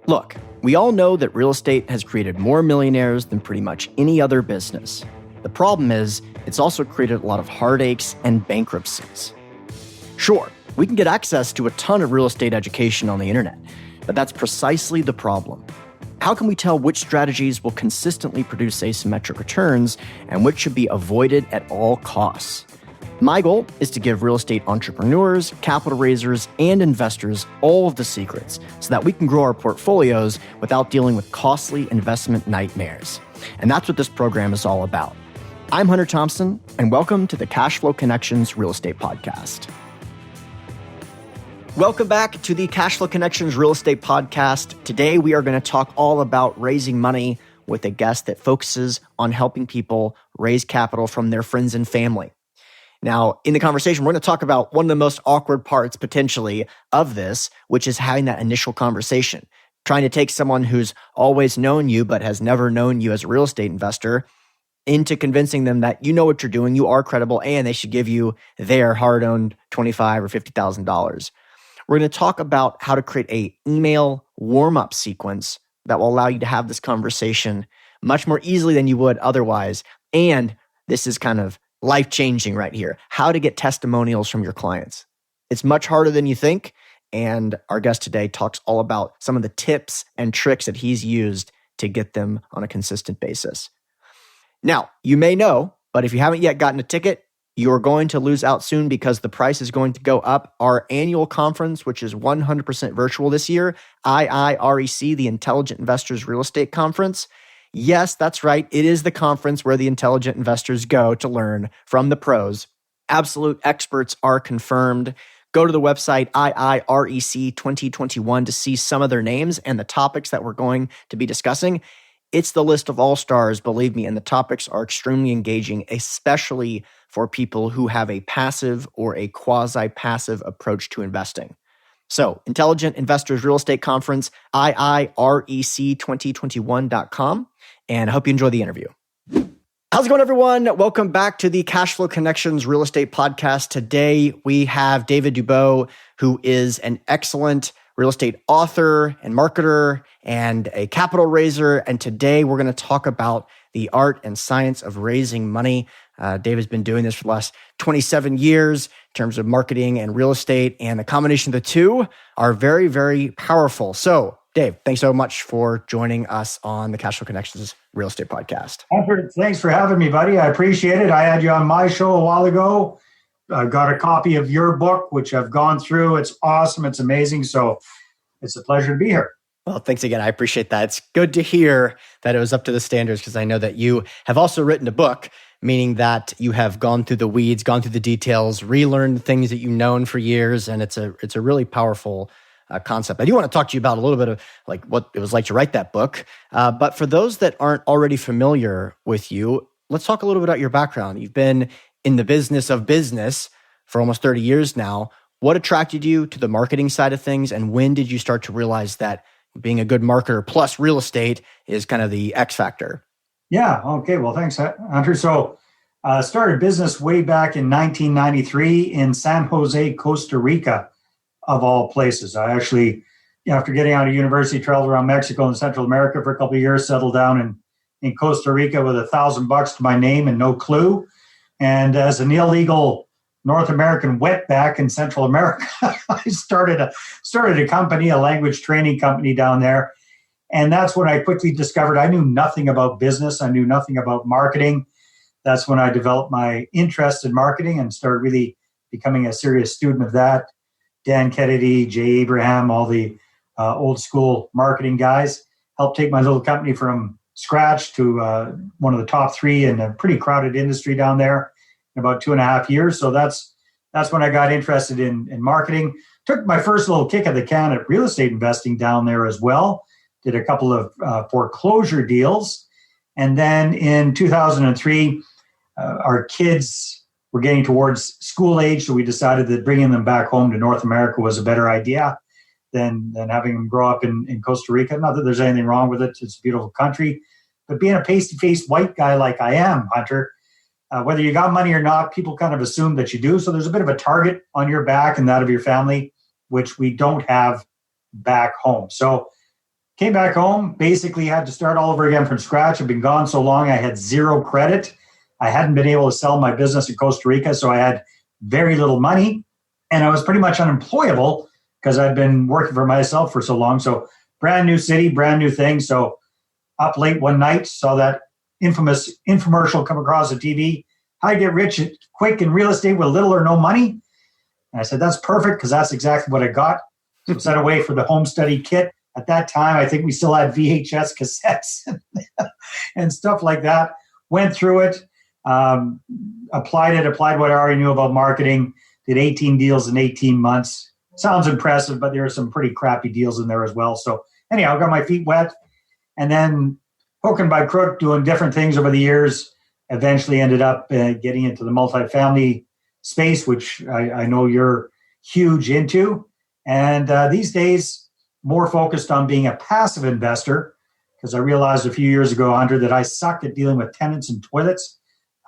Look, we all know that real estate has created more millionaires than pretty much any other business. The problem is, it's also created a lot of heartaches and bankruptcies. Sure, we can get access to a ton of real estate education on the internet, but that's precisely the problem. How can we tell which strategies will consistently produce asymmetric returns and which should be avoided at all costs? My goal is to give real estate entrepreneurs, capital raisers, and investors all of the secrets so that we can grow our portfolios without dealing with costly investment nightmares. And that's what this program is all about. I'm Hunter Thompson, and welcome to the Cashflow Connections Real Estate Podcast. Welcome back to the Cashflow Connections Real Estate Podcast. Today, we are going to talk all about raising money with a guest that focuses on helping people raise capital from their friends and family. Now, in the conversation, we're going to talk about one of the most awkward parts, potentially, of this, which is having that initial conversation. Trying to take someone who's always known you but has never known you as a real estate investor into convincing them that you know what you're doing, you are credible, and they should give you their hard-earned $25,000 or $50,000. We're going to talk about how to create an email warm-up sequence that will allow you to have this conversation much more easily than you would otherwise. And this is kind of life-changing right here, how to get testimonials from your clients. It's much harder than you think, and our guest today talks all about some of the tips and tricks that he's used to get them on a consistent basis. Now, you may know, but if you haven't yet gotten a ticket, you're going to lose out soon because the price is going to go up. Our annual conference, which is 100% virtual this year, IIREC, the Intelligent Investors Real Estate Conference. Yes, that's right. It is the conference where the intelligent investors go to learn from the pros. Absolute experts are confirmed. Go to the website IIREC 2021 to see some of their names and the topics that we're going to be discussing. It's the list of all stars, believe me, and the topics are extremely engaging, especially for people who have a passive or a quasi-passive approach to investing. So, Intelligent Investors Real Estate Conference, IIREC2021.com, and I hope you enjoy the interview. How's it going, everyone? Welcome back to the Cashflow Connections Real Estate Podcast. Today, we have David Dubeau, who is an excellent real estate author and marketer and a capital raiser. And today, we're going to talk about the art and science of raising money. David's been doing this for the last 27 years in terms of marketing and real estate, and the combination of the two are very, very powerful. So, Dave, thanks so much for joining us on the Cashflow Connections Real Estate Podcast. Thanks for having me, buddy. I appreciate it. I had you on my show a while ago. I got a copy of your book, which I've gone through. It's awesome. It's amazing. So it's a pleasure to be here. Well, thanks again. I appreciate that. It's good to hear that it was up to the standards because I know that you have also written a book, meaning that you have gone through the weeds, gone through the details, relearned things that you've known for years, and it's a really powerful concept. I do want to talk to you about a little bit of like what it was like to write that book. But for those that aren't already familiar with you, let's talk a little bit about your background. You've been in the business of business for almost 30 years now. What attracted you to the marketing side of things, and when did you start to realize that being a good marketer plus real estate is kind of the X factor? Yeah. Okay. Well, thanks, Hunter. So started business way back in 1993 in San Jose, Costa Rica, of all places. I actually, after getting out of university, traveled around Mexico and Central America for a couple of years, settled down in Costa Rica with $1,000 to my name and no clue. And as an illegal North American wetback in Central America, I started a company, a language training company down there. And that's when I quickly discovered I knew nothing about business. I knew nothing about marketing. That's when I developed my interest in marketing and started really becoming a serious student of that. Dan Kennedy, Jay Abraham, all the old school marketing guys helped take my little company from scratch to one of the top three in a pretty crowded industry down there in about 2.5 years. So that's when I got interested in marketing. Took my first little kick of the can at real estate investing down there as well. Did a couple of foreclosure deals. And then in 2003, our kids were getting towards school age, so we decided that bringing them back home to North America was a better idea than having them grow up in Costa Rica. Not that there's anything wrong with it. It's a beautiful country. But being a face-to-face white guy like I am, Hunter, whether you got money or not, people kind of assume that you do. So there's a bit of a target on your back and that of your family, which we don't have back home. So came back home, basically had to start all over again from scratch. I've been gone so long, I had zero credit. I hadn't been able to sell my business in Costa Rica, so I had very little money. And I was pretty much unemployable because I'd been working for myself for so long. So brand new city, brand new thing. So up late one night, saw that infamous infomercial come across the TV. How to get rich quick in real estate with little or no money. And I said, that's perfect because that's exactly what I got. So set away for the home study kit. At that time, I think we still had VHS cassettes and stuff like that. Went through it, applied what I already knew about marketing, did 18 deals in 18 months. Sounds impressive, but there are some pretty crappy deals in there as well. So anyhow, I got my feet wet. And then hooking by crook, doing different things over the years, eventually ended up getting into the multifamily space, which I know you're huge into. And these days, more focused on being a passive investor, because I realized a few years ago, Hunter, that I suck at dealing with tenants and toilets.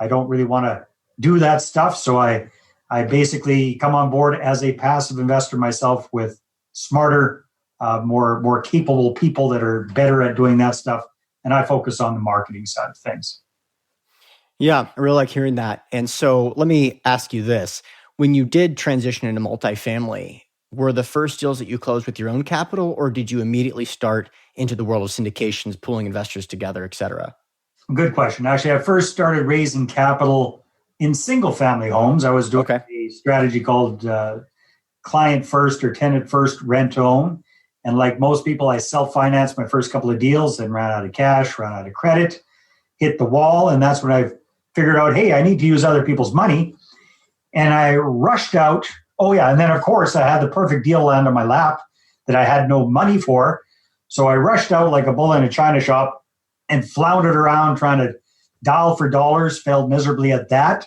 I don't really want to do that stuff. So I basically come on board as a passive investor myself with smarter, more capable people that are better at doing that stuff. And I focus on the marketing side of things. Yeah, I really like hearing that. And so let me ask you this. When you did transition into multifamily, were the first deals that you closed with your own capital, or did you immediately start into the world of syndications, pulling investors together, et cetera? Good question. Actually, I first started raising capital in single family homes. I was doing a strategy called client first or tenant first rent to own. And like most people, I self-financed my first couple of deals and ran out of cash, ran out of credit, hit the wall. And that's when I figured out, hey, I need to use other people's money. And I rushed out. Oh, yeah. And then, of course, I had the perfect deal land on my lap that I had no money for. So I rushed out like a bull in a china shop and floundered around trying to dial for dollars, failed miserably at that.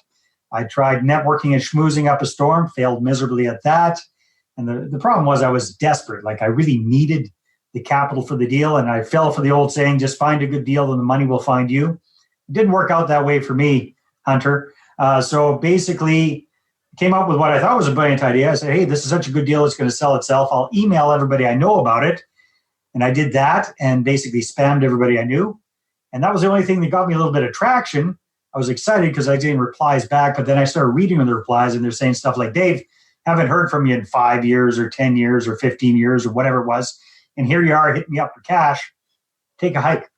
I tried networking and schmoozing up a storm, failed miserably at that. And the problem was I was desperate. Like I really needed the capital for the deal. And I fell for the old saying, just find a good deal and the money will find you. It didn't work out that way for me, Hunter. So basically came up with what I thought was a brilliant idea. I said, hey, this is such a good deal. It's going to sell itself. I'll email everybody I know about it. And I did that and basically spammed everybody I knew. And that was the only thing that got me a little bit of traction. I was excited because I was getting replies back, but then I started reading the replies and they're saying stuff like, Dave, haven't heard from you in 5 years or 10 years or 15 years or whatever it was. And here you are, hit me up for cash. Take a hike.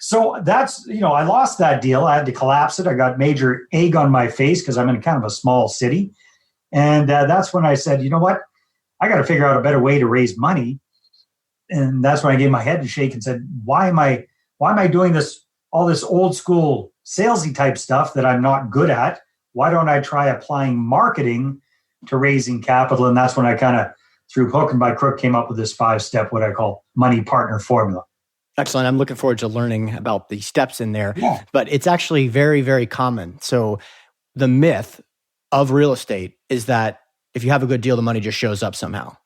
So that's, I lost that deal. I had to collapse it. I got major egg on my face because I'm in kind of a small city. And that's when I said, you know what? I got to figure out a better way to raise money. And that's when I gave my head a shake and said, why am I doing this, all this old school salesy type stuff that I'm not good at? Why don't I try applying marketing to raising capital? And that's when I kind of, through hook and by crook, came up with this 5-step, what I call money partner formula. Excellent. I'm looking forward to learning about the steps in there. Yeah. But it's actually very, very common. So the myth of real estate is that if you have a good deal, the money just shows up somehow.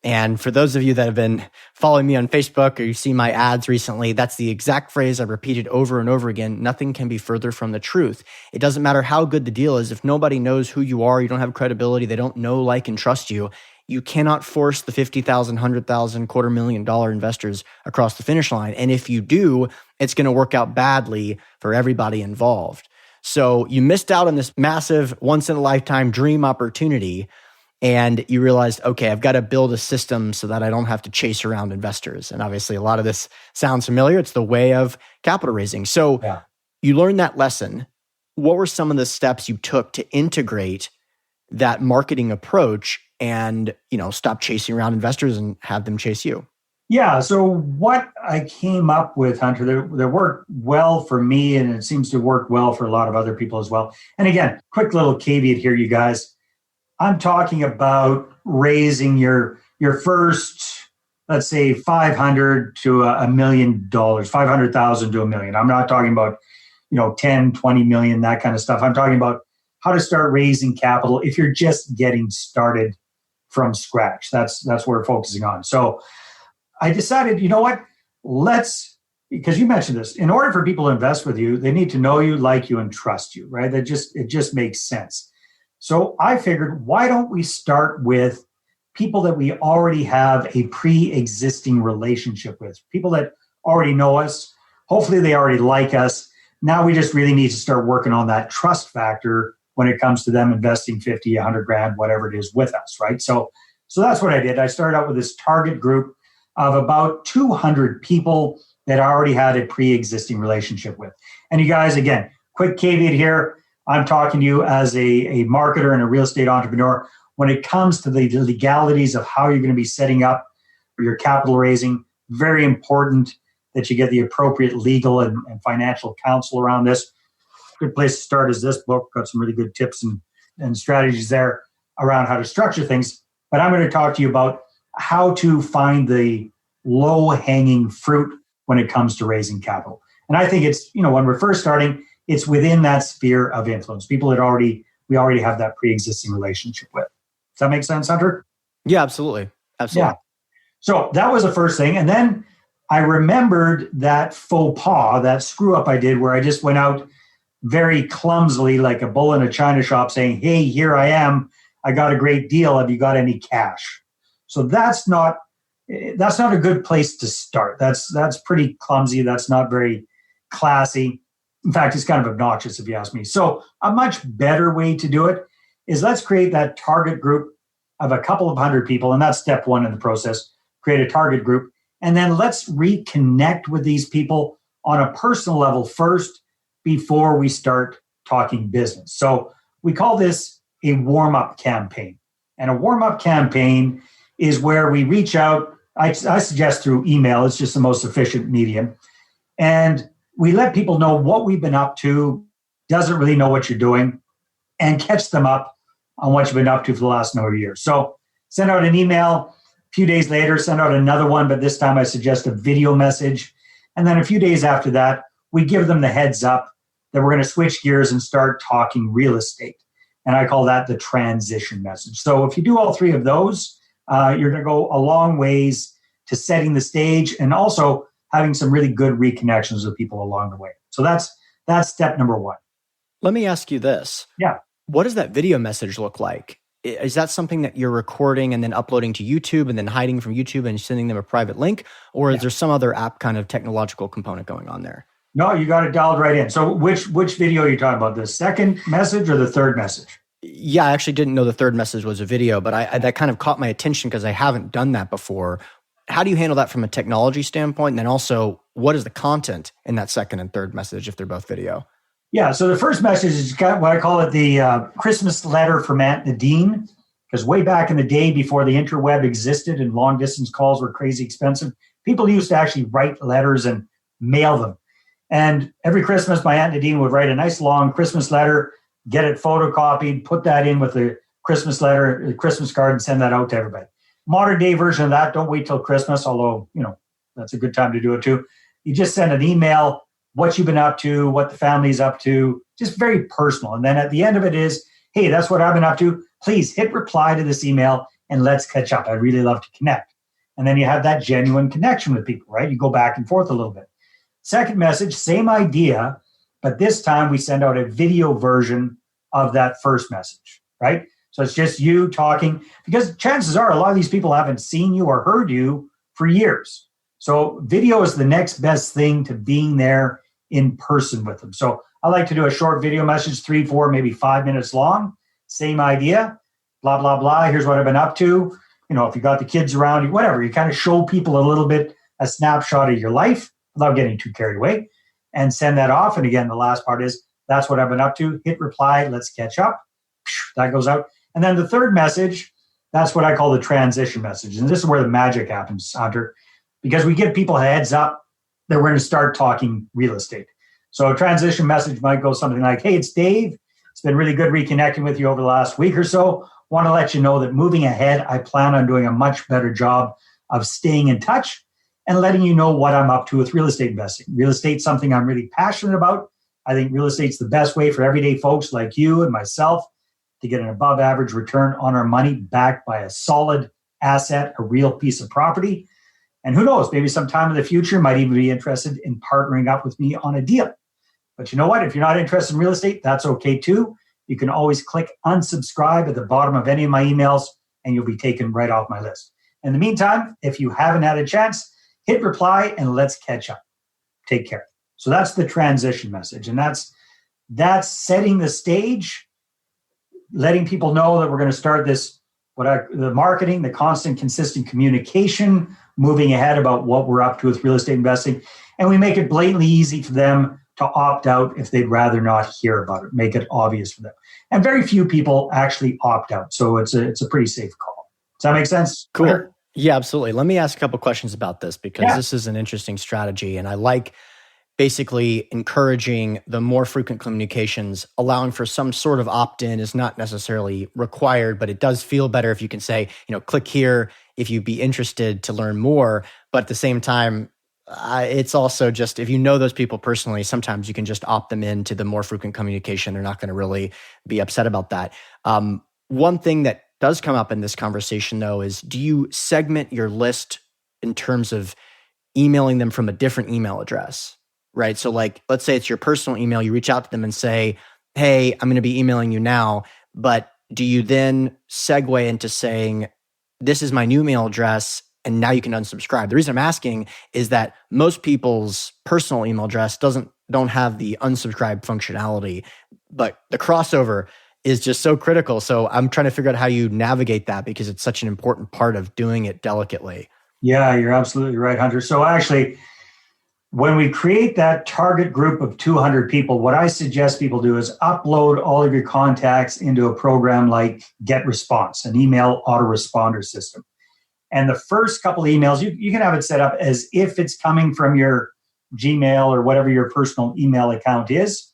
And for those of you that have been following me on Facebook or you see my ads recently, that's the exact phrase I've repeated over and over again. Nothing can be further from the truth. It doesn't matter how good the deal is. If nobody knows who you are, you don't have credibility, they don't know, like, and trust you, you cannot force the $50,000, $100,000, $250,000 investors across the finish line. And if you do, it's going to work out badly for everybody involved. So you missed out on this massive once-in-a-lifetime dream opportunity. And you realized, okay, I've got to build a system so that I don't have to chase around investors. And obviously, a lot of this sounds familiar. It's the way of capital raising. So You learned that lesson. What were some of the steps you took to integrate that marketing approach and, stop chasing around investors and have them chase you? Yeah. So what I came up with, Hunter, that worked well for me, and it seems to work well for a lot of other people as well. And again, quick little caveat here, you guys. I'm talking about raising your first, let's say, $500 to $1 million, $500,000 to $1 million. I'm not talking about, 10, 20 million, that kind of stuff. I'm talking about how to start raising capital if you're just getting started from scratch. That's what we're focusing on. So I decided, you know what? Because you mentioned this, in order for people to invest with you, they need to know you, like you, and trust you, right? It just makes sense. So I figured, why don't we start with people that we already have a pre-existing relationship with, people that already know us. Hopefully they already like us. Now we just really need to start working on that trust factor when it comes to them investing 50, 100 grand, whatever it is with us, right? So that's what I did. I started out with this target group of about 200 people that I already had a pre-existing relationship with. And you guys, again, quick caveat here, I'm talking to you as a marketer and a real estate entrepreneur. When it comes to the legalities of how you're going to be setting up your capital raising, very important that you get the appropriate legal and financial counsel around this. Good place to start is this book. Got some really good tips and strategies there around how to structure things. But I'm going to talk to you about how to find the low-hanging fruit when it comes to raising capital. And I think it's, when we're first starting, it's within that sphere of influence. People that we already have that pre-existing relationship with. Does that make sense, Hunter? Yeah, absolutely. Absolutely. Yeah. So that was the first thing. And then I remembered that faux pas, that screw up I did where I just went out very clumsily like a bull in a china shop saying, hey, here I am. I got a great deal. Have you got any cash? So that's not a good place to start. That's pretty clumsy. That's not very classy. In fact, it's kind of obnoxious if you ask me. So a much better way to do it is let's create that target group of a couple of hundred people. And that's step one in the process. Create a target group. And then let's reconnect with these people on a personal level first before we start talking business. So we call this a warm-up campaign. And a warm-up campaign is where we reach out. I suggest through email. It's just the most efficient medium. And we let people know what we've been up to, doesn't really know what you're doing, and catch them up on what you've been up to for the last number of years. So send out an email. A few days later, send out another one, but this time I suggest a video message. And then a few days after that, we give them the heads up that we're going to switch gears and start talking real estate. And I call that the transition message. So if you do all three of those, you're going to go a long ways to setting the stage and also having some really good reconnections with people along the way. So that's step number one. Let me ask you this. Yeah. What does that video message look like? Is that something that you're recording and then uploading to YouTube and then hiding from YouTube and sending them a private link? Or is there some other app kind of technological component going on there? No, you got it dialed right in. So which video are you talking about? The second message or the third message? Yeah, I actually didn't know the third message was a video, but I that kind of caught my attention because I haven't done that before. How do you handle that from a technology standpoint? And then also, what is the content in that second and third message if they're both video? Yeah, so the first message is got what I call it the Christmas letter from Aunt Nadine, because way back in the day before the interweb existed and long distance calls were crazy expensive, people used to actually write letters and mail them. And every Christmas, my Aunt Nadine would write a nice long Christmas letter, get it photocopied, put that in with the Christmas letter, the Christmas card, and send that out to everybody. Modern day version of that, don't wait till Christmas, although, that's a good time to do it too. You just send an email, what you've been up to, what the family's up to, just very personal. And then at the end of it is, hey, that's what I've been up to. Please hit reply to this email and let's catch up. I'd really love to connect. And then you have that genuine connection with people, right? You go back and forth a little bit. Second message, same idea, but this time we send out a video version of that first message, right? So it's just you talking, because chances are a lot of these people haven't seen you or heard you for years. So video is the next best thing to being there in person with them. So I like to do a short video message, 3, 4, maybe 5 minutes long. Same idea, blah, blah, blah. Here's what I've been up to. If you got the kids around you, whatever, you kind of show people a little bit, a snapshot of your life without getting too carried away and send that off. And again, the last part is, that's what I've been up to. Hit reply, let's catch up. That goes out. And then the third message, that's what I call the transition message. And this is where the magic happens, Hunter, because we give people a heads up that we're going to start talking real estate. So a transition message might go something like, hey, it's Dave. It's been really good reconnecting with you over the last week or so. Want to let you know that moving ahead, I plan on doing a much better job of staying in touch and letting you know what I'm up to with real estate investing. Real estate's something I'm really passionate about. I think real estate's the best way for everyday folks like you and myself to get an above average return on our money backed by a solid asset, a real piece of property. And who knows, maybe sometime in the future, might even be interested in partnering up with me on a deal. But you know what? If you're not interested in real estate, that's okay too. You can always click unsubscribe at the bottom of any of my emails. and you'll be taken right off my list. In the meantime, if you haven't had a chance, hit reply and let's catch up. Take care. So that's the transition message. And that's setting the stage, letting people know that we're going to start this, the marketing, the constant, consistent communication, moving ahead about what we're up to with real estate investing. And we make it blatantly easy for them to opt out if they'd rather not hear about it, make it obvious for them. And very few people actually opt out. So it's a pretty safe call. Does that make sense? Cool. Yeah, absolutely. Let me ask a couple questions about this because this is an interesting strategy. And I like basically encouraging the more frequent communications, allowing for some sort of opt-in is not necessarily required, but it does feel better if you can say, click here if you'd be interested to learn more. But at the same time, it's also just, if you know those people personally, sometimes you can just opt them into the more frequent communication. They're not going to really be upset about that. One thing that does come up in this conversation, though, is do you segment your list in terms of emailing them from a different email address? Right. So let's say it's your personal email, you reach out to them and say, hey, I'm going to be emailing you now. But do you then segue into saying, this is my new email address and now you can unsubscribe? The reason I'm asking is that most people's personal email address don't have the unsubscribe functionality, but the crossover is just so critical. So I'm trying to figure out how you navigate that because it's such an important part of doing it delicately. Yeah, you're absolutely right, Hunter. So actually, when we create that target group of 200 people, what I suggest people do is upload all of your contacts into a program like GetResponse, an email autoresponder system. And the first couple of emails, you can have it set up as if it's coming from your Gmail or whatever your personal email account is.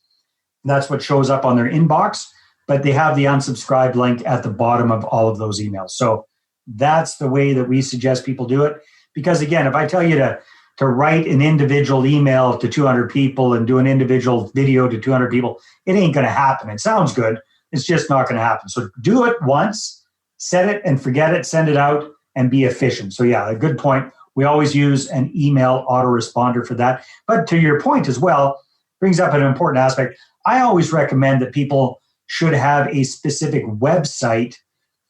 That's what shows up on their inbox, but they have the unsubscribe link at the bottom of all of those emails. So that's the way that we suggest people do it. Because again, if I tell you to write an individual email to 200 people and do an individual video to 200 people, it ain't going to happen. It sounds good. It's just not going to happen. So do it once, set it and forget it, send it out and be efficient. So yeah, a good point. We always use an email autoresponder for that. But to your point as well, brings up an important aspect. I always recommend that people should have a specific website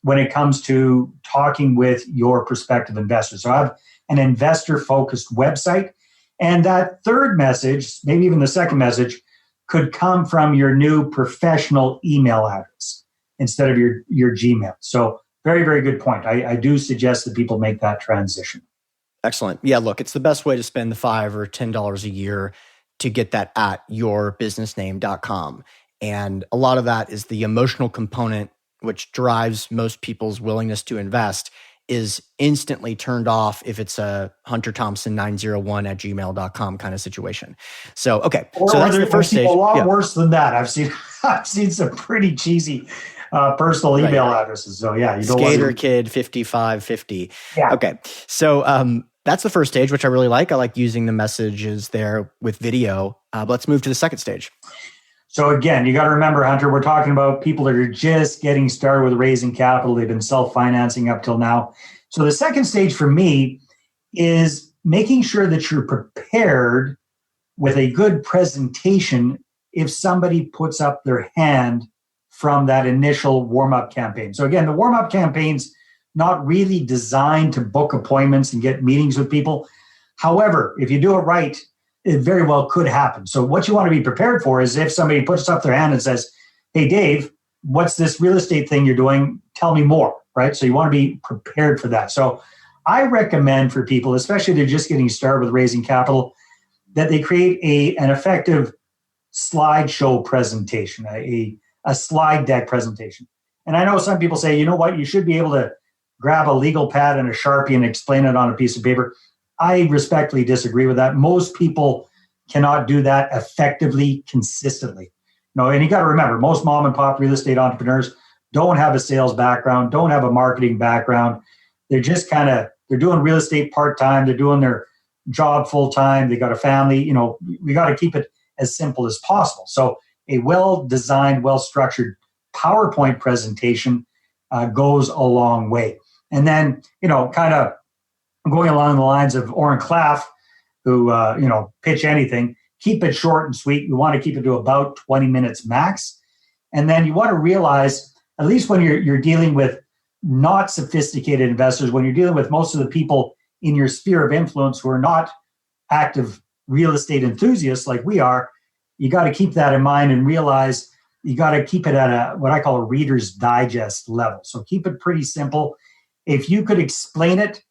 when it comes to talking with your prospective investors. So I have an investor-focused website. And that third message, maybe even the second message, could come from your new professional email address instead of your Gmail. So very, very good point. I do suggest that people make that transition. Excellent. Yeah, look, it's the best way to spend the $5 or $10 a year to get that at yourbusinessname.com. And a lot of that is the emotional component, which drives most people's willingness to invest, is instantly turned off if it's a hunterthompson901@gmail.com kind of situation. So, okay. So that's the first stage. A lot worse than that. I've seen some pretty cheesy personal email addresses. So yeah, you don't Skater Kid 5550. Yeah. Okay. So that's the first stage, which I really like. I like using the messages there with video. Let's move to the second stage. So again, you got to remember, Hunter, we're talking about people that are just getting started with raising capital. They've been self-financing up till now. So the second stage for me is making sure that you're prepared with a good presentation if somebody puts up their hand from that initial warm-up campaign. So again, the warm-up campaign's not really designed to book appointments and get meetings with people. However, if you do it right, it very well could happen. So what you want to be prepared for is if somebody puts up their hand and says, hey, Dave, what's this real estate thing you're doing? Tell me more, right? So you want to be prepared for that. So I recommend for people, especially if they're just getting started with raising capital, that they create an effective slideshow presentation, a slide deck presentation. And I know some people say, you know what, you should be able to grab a legal pad and a Sharpie and explain it on a piece of paper. I respectfully disagree with that. Most people cannot do that effectively, consistently. And you got to remember, most mom and pop real estate entrepreneurs don't have a sales background, don't have a marketing background. They're just they're doing real estate part-time. They're doing their job full-time. They got a family. We got to keep it as simple as possible. So a well-designed, well-structured PowerPoint presentation goes a long way. And then, kind of going along the lines of Oren Klaff, who, pitch anything, keep it short and sweet. You want to keep it to about 20 minutes max. And then you want to realize, at least when you're dealing with not sophisticated investors, when you're dealing with most of the people in your sphere of influence who are not active real estate enthusiasts like we are, you got to keep that in mind and realize you got to keep it at a what I call a Reader's Digest level. So keep it pretty simple. If you could explain it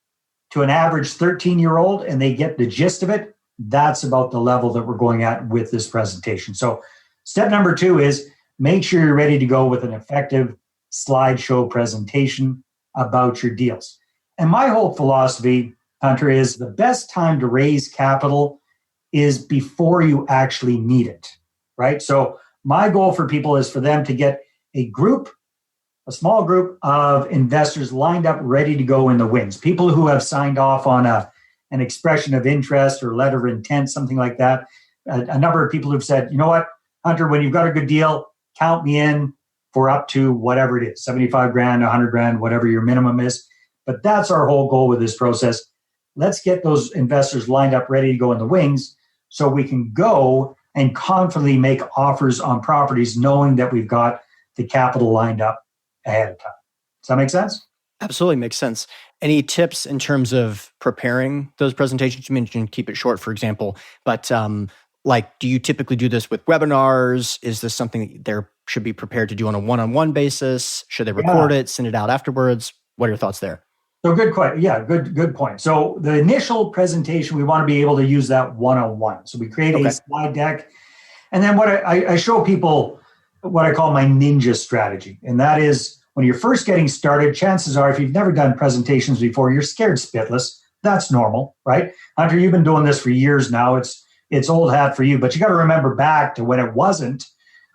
to an average 13-year-old and they get the gist of it, that's about the level that we're going at with this presentation. So step number 2 is make sure you're ready to go with an effective slideshow presentation about your deals. And my whole philosophy, Hunter, is the best time to raise capital is before you actually need it, right? So my goal for people is for them to get a small group of investors lined up, ready to go in the wings. People who have signed off on an expression of interest or letter of intent, something like that. A number of people who've said, you know what, Hunter, when you've got a good deal, count me in for up to whatever it is, 75 grand, 100 grand, whatever your minimum is. But that's our whole goal with this process. Let's get those investors lined up, ready to go in the wings so we can go and confidently make offers on properties knowing that we've got the capital lined up ahead of time. Does that make sense? Absolutely makes sense. Any tips in terms of preparing those presentations? You mentioned keep it short, for example, but do you typically do this with webinars? Is this something that they should be prepared to do on a one-on-one basis? Should they record it, send it out afterwards? What are your thoughts there? So good question. Yeah, good point. So the initial presentation, we want to be able to use that one-on-one. So we create a slide deck. And then what I show people what I call my ninja strategy. And that is when you're first getting started, chances are if you've never done presentations before, you're scared spitless. That's normal, right? Hunter, you've been doing this for years now. It's old hat for you, but you got to remember back to when it wasn't,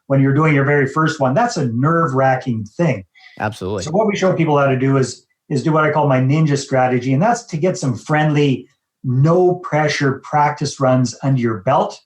when you're doing your very first one. That's a nerve-wracking thing. Absolutely. So what we show people how to do is do what I call my ninja strategy. And that's to get some friendly, no pressure practice runs under your belt.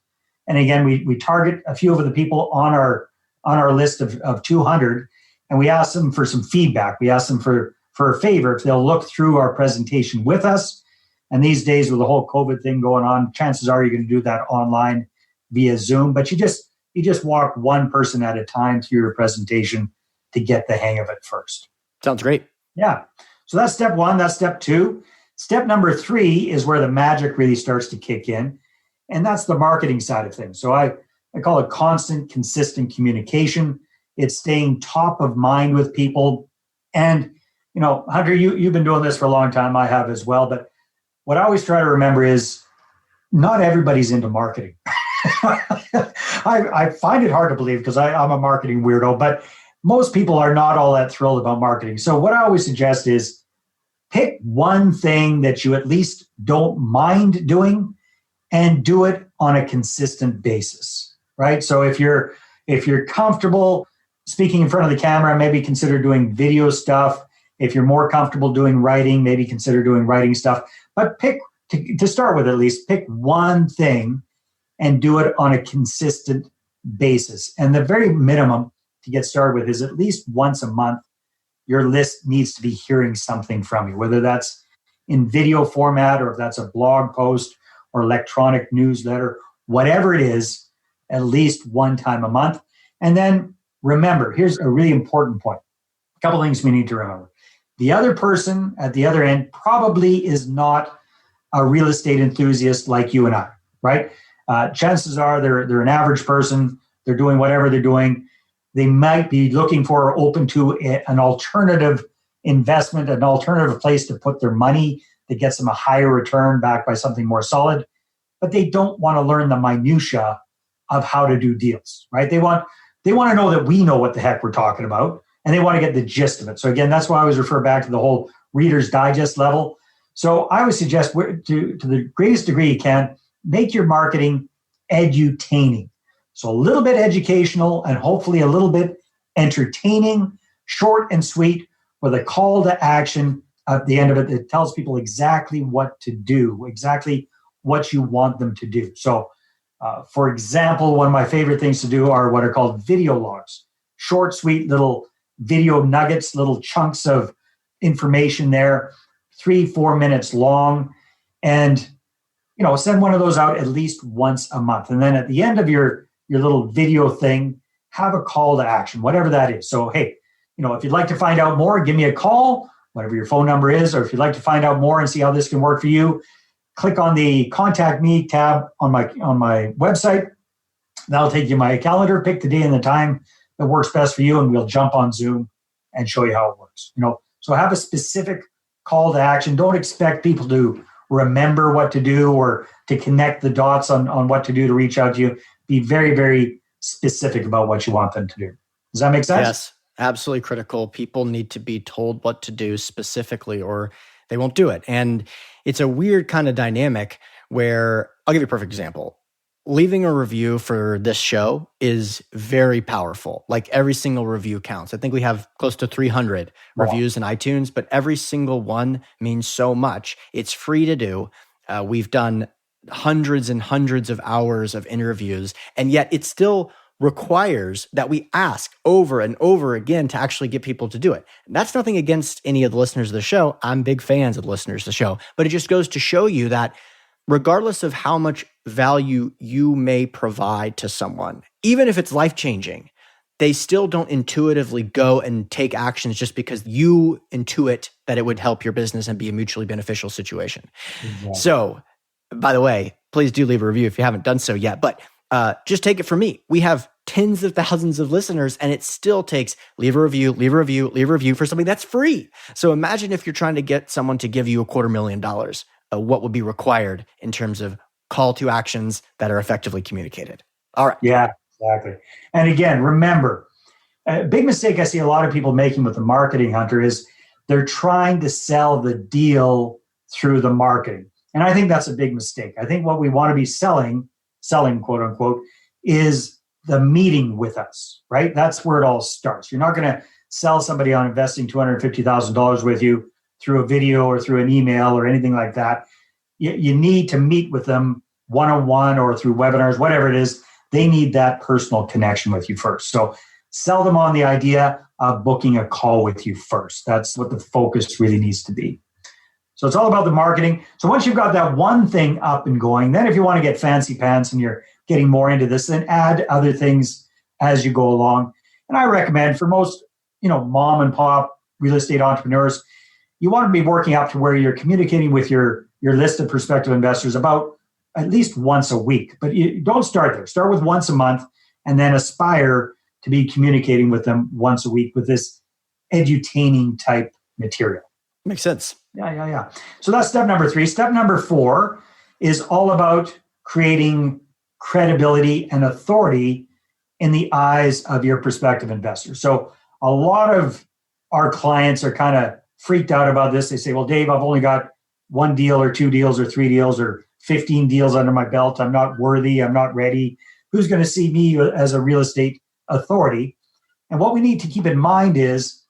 And again, we target a few of the people on our list of 200, and we ask them for some feedback. We ask them for a favor if they'll look through our presentation with us. And these days with the whole COVID thing going on, chances are you're going to do that online via Zoom. But you just walk one person at a time through your presentation to get the hang of it first. Sounds great. Yeah. So that's step 1. That's step 2. Step number 3 is where the magic really starts to kick in. And that's the marketing side of things. So I call it constant, consistent communication. It's staying top of mind with people. And, Hunter, you've been doing this for a long time. I have as well. But what I always try to remember is not everybody's into marketing. I find it hard to believe because I'm a marketing weirdo, but most people are not all that thrilled about marketing. So what I always suggest is pick one thing that you at least don't mind doing and do it on a consistent basis, right? So if you're comfortable speaking in front of the camera, maybe consider doing video stuff. If you're more comfortable doing writing, maybe consider doing writing stuff. But to start with, at least pick one thing and do it on a consistent basis. And the very minimum to get started with is at least once a month, your list needs to be hearing something from you, whether that's in video format or if that's a blog post or electronic newsletter, whatever it is, at least one time a month. And then remember, here's a really important point. A couple things we need to remember. The other person at the other end probably is not a real estate enthusiast like you and I, right? Chances are they're an average person. They're doing whatever they're doing. They might be looking for or open to an alternative investment, an alternative place to put their money that gets them a higher return backed by something more solid. But they don't want to learn the minutia of how to do deals, right? They want to know that we know what the heck we're talking about, and they want to get the gist of it. So again, that's why I always refer back to the whole Reader's Digest level. So I would suggest to the greatest degree you can, make your marketing edutaining. So a little bit educational and hopefully a little bit entertaining, short and sweet, with a call to action at the end of it that tells people exactly what to do, exactly what you want them to do. So, for example, one of my favorite things to do are what are called video logs. Short, sweet little video nuggets, little chunks of information there, 3-4 minutes long. And, send one of those out at least once a month. And then at the end of your little video thing, have a call to action, whatever that is. So, hey, if you'd like to find out more, give me a call, whatever your phone number is, or if you'd like to find out more and see how this can work for you, click on the Contact Me tab on my website. That'll take you to my calendar, pick the day and the time that works best for you, and we'll jump on Zoom and show you how it works. So have a specific call to action. Don't expect people to remember what to do or to connect the dots on what to do to reach out to you. Be very, very specific about what you want them to do. Does that make sense? Yes, absolutely critical. People need to be told what to do specifically or they won't do it. And it's a weird kind of dynamic where, I'll give you a perfect example. Leaving a review for this show is very powerful. Like every single review counts. I think we have close to 300 reviews in iTunes, but every single one means so much. It's free to do. We've done hundreds and hundreds of hours of interviews, and yet it still requires that we ask over and over again to actually get people to do it. And that's nothing against any of the listeners of the show. I'm big fans of the listeners of the show, but it just goes to show you that regardless of how much value you may provide to someone, even if it's life-changing, they still don't intuitively go and take actions just because you intuit that it would help your business and be a mutually beneficial situation. Exactly. So, by the way, please do leave a review if you haven't done so yet. But just take it from me. We have tens of thousands of listeners, and it still takes leave a review for something that's free. So imagine if you're trying to get someone to give you $250,000. What would be required in terms of call to actions that are effectively communicated. All right. Yeah, exactly. And again, remember, a big mistake I see a lot of people making with the marketing, Hunter, is they're trying to sell the deal through the marketing. And I think that's a big mistake. I think what we want to be selling, quote unquote, is the meeting with us, right? That's where it all starts. You're not going to sell somebody on investing $250,000 with you through a video or through an email or anything like that. You need to meet with them one-on-one or through webinars, whatever it is. They need that personal connection with you first. So sell them on the idea of booking a call with you first. That's what the focus really needs to be. So it's all about the marketing. So once you've got that one thing up and going, then if you want to get fancy pants and you're getting more into this, then add other things as you go along. And I recommend for most, mom and pop real estate entrepreneurs, you want to be working up to where you're communicating with your list of prospective investors about at least once a week. But you don't start there. Start with once a month and then aspire to be communicating with them once a week with this edutaining type material. Makes sense. Yeah. So that's step number 3. Step number 4 is all about creating credibility and authority in the eyes of your prospective investors. So a lot of our clients are kind of freaked out about this. They say, well, Dave, I've only got 1 deal or 2 deals or 3 deals or 15 deals under my belt. I'm not worthy. I'm not ready. Who's going to see me as a real estate authority? And what we need to keep in mind is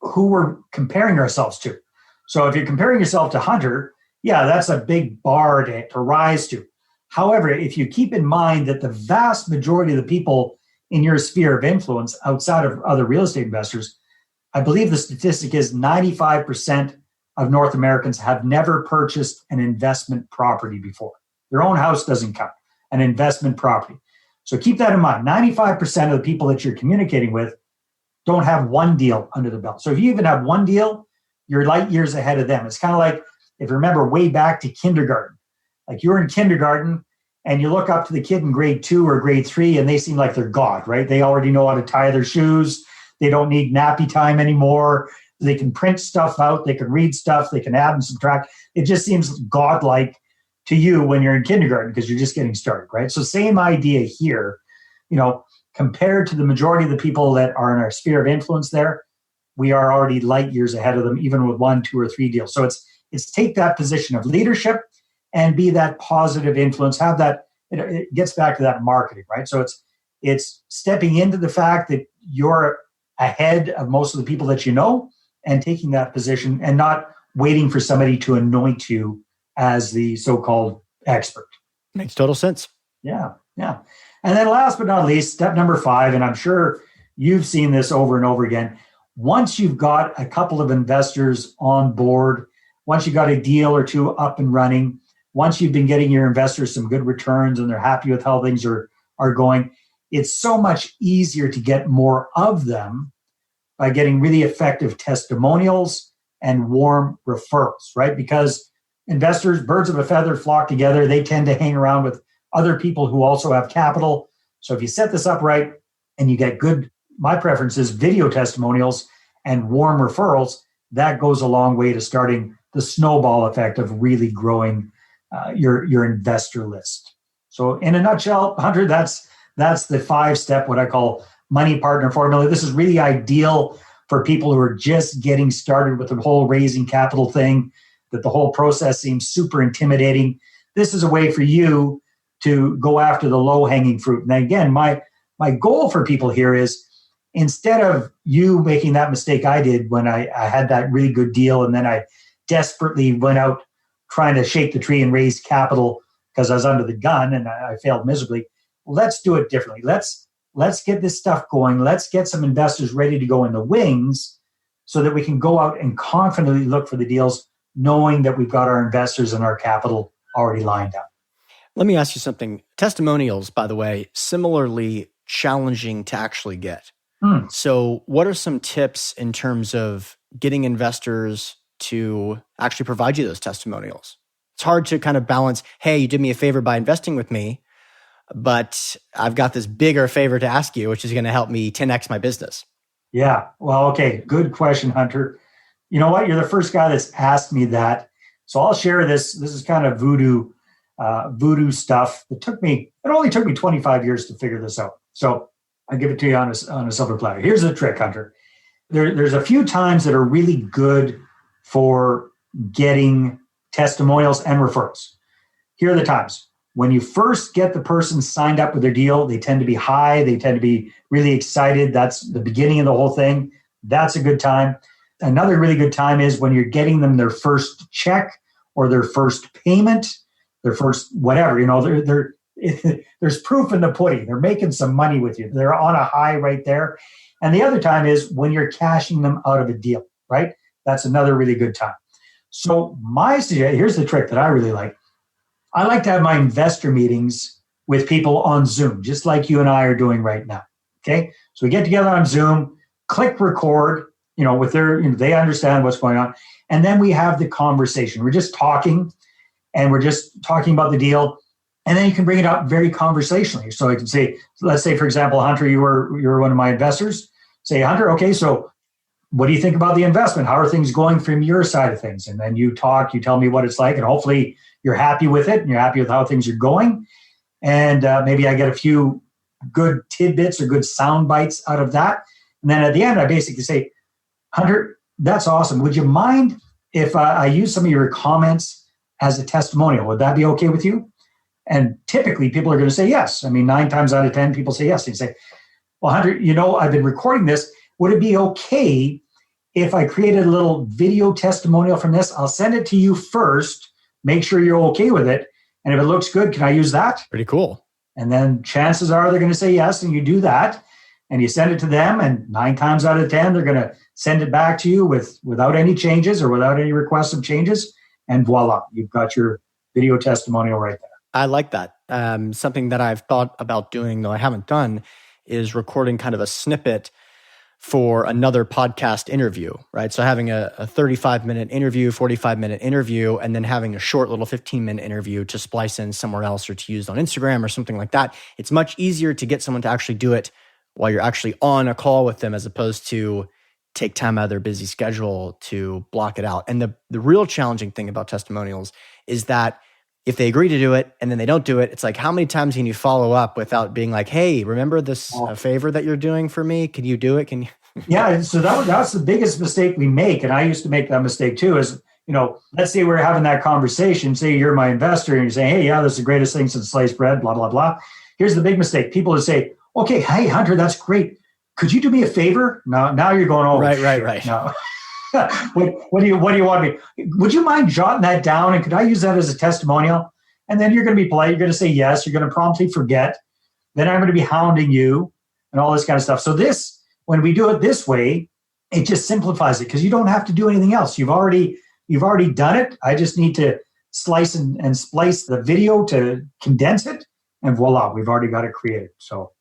who we're comparing ourselves to. So if you're comparing yourself to Hunter, yeah, that's a big bar to rise to. However, if you keep in mind that the vast majority of the people in your sphere of influence outside of other real estate investors, I believe the statistic is 95% of North Americans have never purchased an investment property before. Their own house doesn't count, an investment property. So keep that in mind. 95% of the people that you're communicating with don't have 1 deal under the belt. So if you even have 1 deal, you're light years ahead of them. It's kind of like, if you remember way back to kindergarten, like you're in kindergarten and you look up to the kid in grade 2 or grade 3 and they seem like they're God, right? They already know how to tie their shoes. They don't need nappy time anymore. They can print stuff out. They can read stuff. They can add and subtract. It just seems godlike to you when you're in kindergarten because you're just getting started, right? So same idea here, compared to the majority of the people that are in our sphere of influence there, we are already light years ahead of them, even with 1, 2, or 3 deals. So it's take that position of leadership and be that positive influence. Have that, it gets back to that marketing, right? So it's stepping into the fact that you're ahead of most of the people that you know and taking that position and not waiting for somebody to anoint you as the so-called expert. Makes total sense. Yeah. And then last but not least, step number 5, and I'm sure you've seen this over and over again. Once you've got a couple of investors on board, once you got a deal or 2 up and running, once you've been getting your investors some good returns and they're happy with how things are going, it's so much easier to get more of them by getting really effective testimonials and warm referrals, right? Because investors, birds of a feather, flock together. They tend to hang around with other people who also have capital. So if you set this up right and you get good, my preference is video testimonials and warm referrals, that goes a long way to starting the snowball effect of really growing your investor list. So in a nutshell, Hunter, that's the 5-step, what I call money partner formula. This is really ideal for people who are just getting started with the whole raising capital thing, that the whole process seems super intimidating. This is a way for you to go after the low-hanging fruit. And again, my goal for people here is, instead of you making that mistake I did when I had that really good deal and then I desperately went out trying to shake the tree and raise capital because I was under the gun and I failed miserably. Let's do it differently. Let's get this stuff going. Let's get some investors ready to go in the wings so that we can go out and confidently look for the deals, knowing that we've got our investors and our capital already lined up. Let me ask you something. Testimonials, by the way, similarly challenging to actually get. So what are some tips in terms of getting investors to actually provide you those testimonials? It's hard to kind of balance, hey, you did me a favor by investing with me, but I've got this bigger favor to ask you, which is going to help me 10x my business. Yeah. Well, okay. Good question, Hunter. You know what? You're the first guy that's asked me that. So I'll share this. This is kind of voodoo stuff. It only took me 25 years to figure this out. So I give it to you on a silver platter. Here's the trick, Hunter. There's a few times that are really good for getting testimonials and referrals. Here are the times. When you first get the person signed up with their deal, they tend to be high. They tend to be really excited. That's the beginning of the whole thing. That's a good time. Another really good time is when you're getting them their first check or their first payment, their first whatever. There's proof in the pudding. They're making some money with you. They're on a high right there. And the other time is when you're cashing them out of a deal, right? That's another really good time. So here's the trick that I really like. I like to have my investor meetings with people on Zoom, just like you and I are doing right now. Okay. So we get together on Zoom, click record, with they understand what's going on. And then we have the conversation. We're just talking about the deal. And then you can bring it up very conversationally. So I can say, let's say, for example, Hunter, you were one of my investors. Say, Hunter, okay, so what do you think about the investment? How are things going from your side of things? And then you tell me what it's like, and hopefully you're happy with it and you're happy with how things are going. And maybe I get a few good tidbits or good sound bites out of that. And then at the end, I basically say, Hunter, that's awesome. Would you mind if I use some of your comments as a testimonial? Would that be okay with you? And typically people are going to say yes. 9 times out of 10, people say yes. And you say, well, Hunter, I've been recording this. Would it be okay if I created a little video testimonial from this? I'll send it to you first. Make sure you're okay with it. And if it looks good, can I use that? Pretty cool. And then chances are they're going to say yes. And you do that and you send it to them. And 9 times out of 10, they're going to send it back to you without any changes or without any requests of changes. And voila, you've got your video testimonial right there. I like that. Something that I've thought about doing, though I haven't done, is recording kind of a snippet for another podcast interview, right? So having a 35-minute interview, 45-minute interview, and then having a short little 15-minute interview to splice in somewhere else or to use on Instagram or something like that. It's much easier to get someone to actually do it while you're actually on a call with them, as opposed to take time out of their busy schedule to block it out. And the real challenging thing about testimonials is that if they agree to do it and then they don't do it, it's like, how many times can you follow up without being like, hey, remember this favor that you're doing for me? Can you do it? Can you? Yeah. So that's the biggest mistake we make. And I used to make that mistake too, is, let's say we're having that conversation, say you're my investor and you're saying, hey, yeah, this is the greatest thing since sliced bread, blah, blah, blah. Here's the big mistake. People would say, okay, hey, Hunter, that's great. Could you do me a favor? Now you're going, oh, right. No. What do you want me? Would you mind jotting that down? And could I use that as a testimonial? And then you're going to be polite. You're going to say yes. You're going to promptly forget. Then I'm going to be hounding you and all this kind of stuff. So when we do it this way, it just simplifies it because you don't have to do anything else. You've already done it. I just need to slice and splice the video to condense it, and voila, we've already got it created. So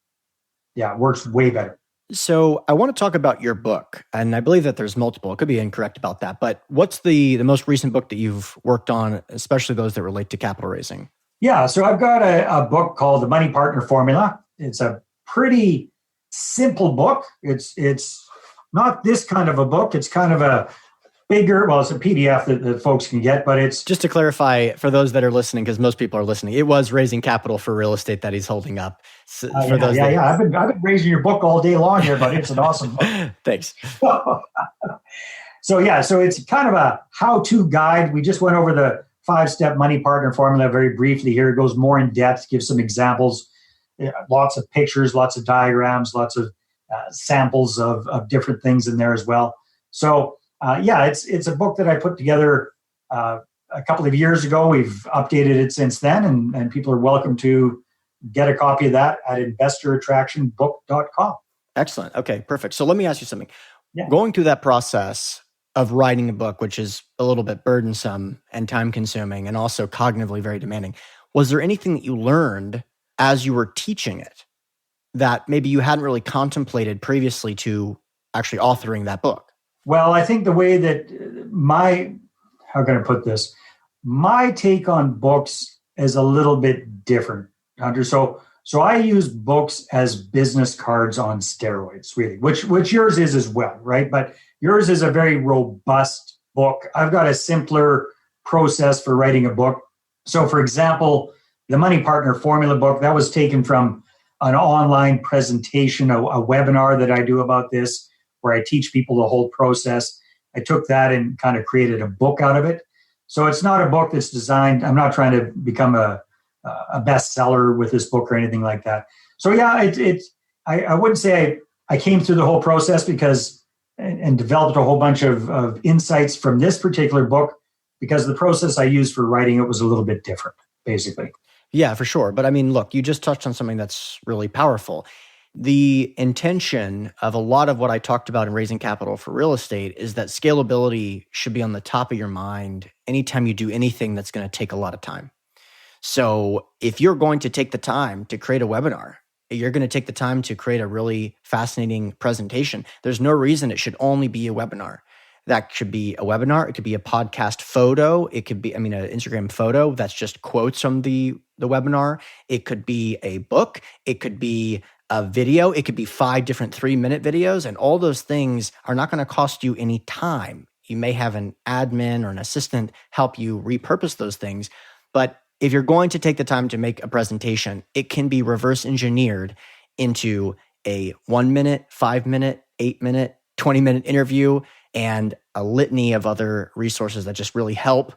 yeah, it works way better. So I want to talk about your book, and I believe that there's multiple. It could be incorrect about that, but what's the most recent book that you've worked on, especially those that relate to capital raising? Yeah, so I've got a book called The Money Partner Formula. It's a pretty simple book. It's not this kind of a book. It's kind of a bigger, well, it's a PDF that folks can get, but it's... Just to clarify, for those that are listening, because most people are listening, it was raising capital for real estate that he's holding up. So, I've been raising your book all day long here, but it's an awesome book. Thanks. So it's kind of a how-to guide. We just went over the 5-step money partner formula very briefly here. It goes more in depth, gives some examples, lots of pictures, lots of diagrams, lots of samples of different things in there as well. So it's a book that I put together a couple of years ago. We've updated it since then, and people are welcome to get a copy of that at investorattractionbook.com. Excellent. Okay, perfect. So let me ask you something. Yeah. Going through that process of writing a book, which is a little bit burdensome and time consuming and also cognitively very demanding, was there anything that you learned as you were teaching it that maybe you hadn't really contemplated previously to actually authoring that book? Well, I think the way that how can I put this? My take on books is a little bit different, Hunter. So I use books as business cards on steroids, really, which yours is as well, right? But yours is a very robust book. I've got a simpler process for writing a book. So, for example, the Money Partner Formula book, that was taken from an online presentation, a webinar that I do about this, where I teach people the whole process. I took that and kind of created a book out of it. So it's not a book that's designed, I'm not trying to become a bestseller with this book or anything like that. So I wouldn't say I came through the whole process and developed a whole bunch of insights from this particular book, because the process I used for writing it was a little bit different, basically. Yeah, for sure. But I mean, look, you just touched on something that's really powerful. The intention of a lot of what I talked about in raising capital for real estate is that scalability should be on the top of your mind anytime you do anything that's going to take a lot of time. So if you're going to take the time to create a webinar, you're going to take the time to create a really fascinating presentation, there's no reason it should only be a webinar. That should be a webinar. It could be a podcast photo. It could be, an Instagram photo that's just quotes from the webinar. It could be a book. It could be a video. It could be 5 different 3-minute videos. And all those things are not going to cost you any time. You may have an admin or an assistant help you repurpose those things. But if you're going to take the time to make a presentation, it can be reverse engineered into a 1-minute, 5-minute, 8-minute, 20-minute interview and a litany of other resources that just really help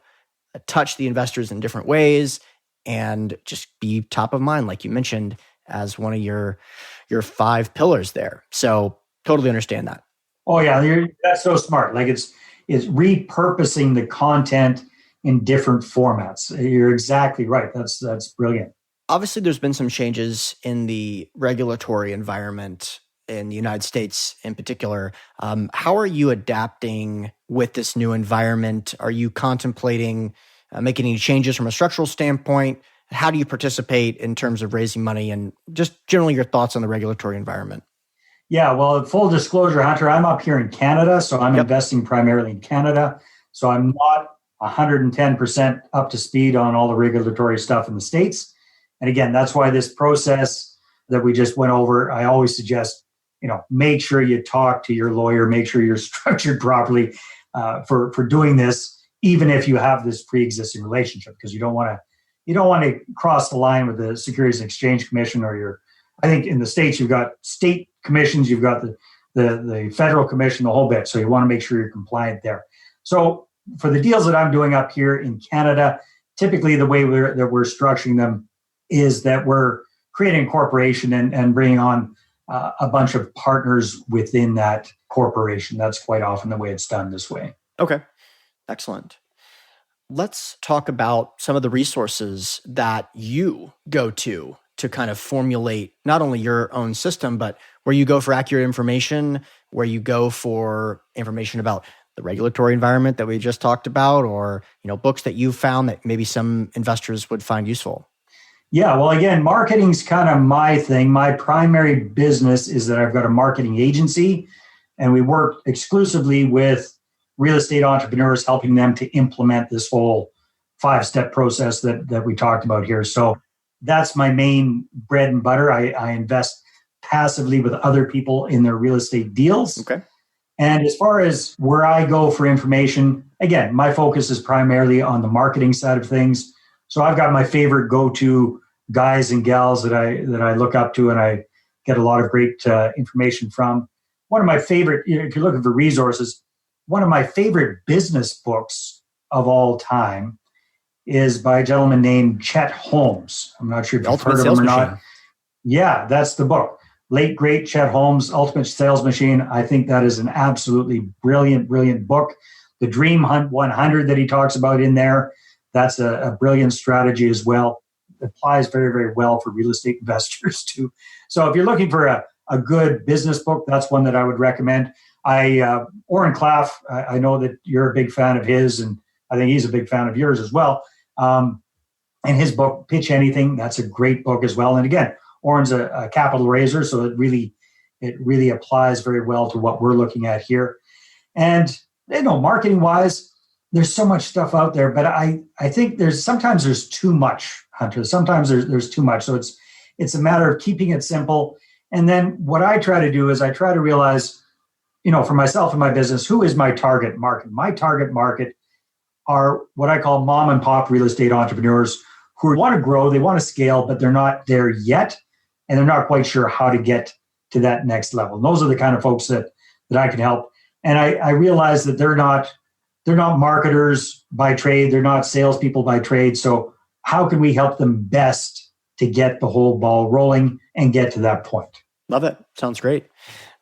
touch the investors in different ways and just be top of mind, like you mentioned, as one of your 5 pillars there. So totally understand that. Oh yeah, that's so smart. Like it's repurposing the content in different formats. You're exactly right. That's brilliant. Obviously, there's been some changes in the regulatory environment in the United States in particular. How are you adapting with this new environment? Are you contemplating making any changes from a structural standpoint? How do you participate in terms of raising money, and just generally your thoughts on the regulatory environment? Yeah, well, full disclosure, Hunter, I'm up here in Canada, so I'm investing primarily in Canada. So I'm not 110% up to speed on all the regulatory stuff in the States. And again, that's why this process that we just went over, I always suggest, make sure you talk to your lawyer, make sure you're structured properly for doing this, even if you have this pre-existing relationship, because you don't want to cross the line with the Securities and Exchange Commission I think in the States, you've got state commissions, you've got the federal commission, the whole bit. So you want to make sure you're compliant there. So for the deals that I'm doing up here in Canada, typically the way we're structuring them is that we're creating a corporation and bringing on a bunch of partners within that corporation. That's quite often the way it's done this way. Okay, excellent. Let's talk about some of the resources that you go to kind of formulate not only your own system, but where you go for accurate information, where you go for information about the regulatory environment that we just talked about, or books that you've found that maybe some investors would find useful. Yeah, well, again, marketing's kind of my thing. My primary business is that I've got a marketing agency, and we work exclusively with real estate entrepreneurs, helping them to implement this whole 5-step process that we talked about here. So that's my main bread and butter. I invest passively with other people in their real estate deals. Okay. And as far as where I go for information, again, my focus is primarily on the marketing side of things. So I've got my favorite go-to guys and gals that I look up to, and I get a lot of great information from. One of my favorite, if you're looking for resources, one of my favorite business books of all time is by a gentleman named Chet Holmes. I'm not sure if you've heard of him or not. Yeah, that's the book. Late, great Chet Holmes, Ultimate Sales Machine. I think that is an absolutely brilliant, brilliant book. The Dream Hunt 100 that he talks about in there, that's a brilliant strategy as well. It applies very, very well for real estate investors too. So if you're looking for a good business book, that's one that I would recommend. Oren Klaff, I know that you're a big fan of his, and I think he's a big fan of yours as well. And his book, Pitch Anything, that's a great book as well. And again, Oren's a capital raiser, so it really applies very well to what we're looking at here. And marketing wise, there's so much stuff out there, but I think sometimes there's too much, Hunter. Sometimes there's too much. So it's a matter of keeping it simple. And then what I try to do is I try to realize, for myself and my business, who is my target market? My target market are what I call mom and pop real estate entrepreneurs who want to grow, they want to scale, but they're not there yet. And they're not quite sure how to get to that next level. And those are the kind of folks that I can help. And I realize that they're not marketers by trade. They're not salespeople by trade. So how can we help them best to get the whole ball rolling and get to that point? Love it. Sounds great.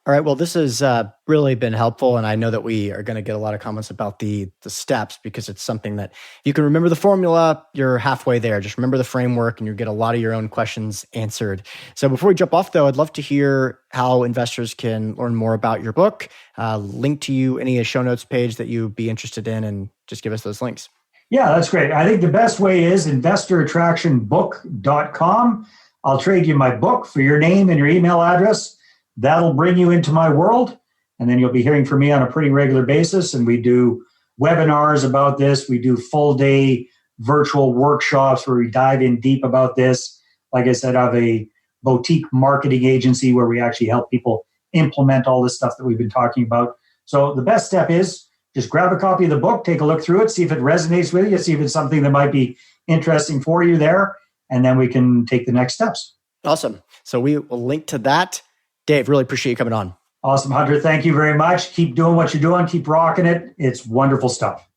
All right. Well, this has really been helpful. And I know that we are going to get a lot of comments about the steps, because it's something that you can remember the formula, you're halfway there. Just remember the framework and you get a lot of your own questions answered. So before we jump off, though, I'd love to hear how investors can learn more about your book, link to you, any show notes page that you'd be interested in, and just give us those links. Yeah, that's great. I think the best way is investorattractionbook.com. I'll trade you my book for your name and your email address. That'll bring you into my world, and then you'll be hearing from me on a pretty regular basis. And we do webinars about this. We do full-day virtual workshops where we dive in deep about this. Like I said, I have a boutique marketing agency where we actually help people implement all this stuff that we've been talking about. So the best step is just grab a copy of the book, take a look through it, see if it resonates with you, see if it's something that might be interesting for you there, and then we can take the next steps. Awesome. So we will link to that. Dave, really appreciate you coming on. Awesome, Hunter. Thank you very much. Keep doing what you're doing. Keep rocking it. It's wonderful stuff.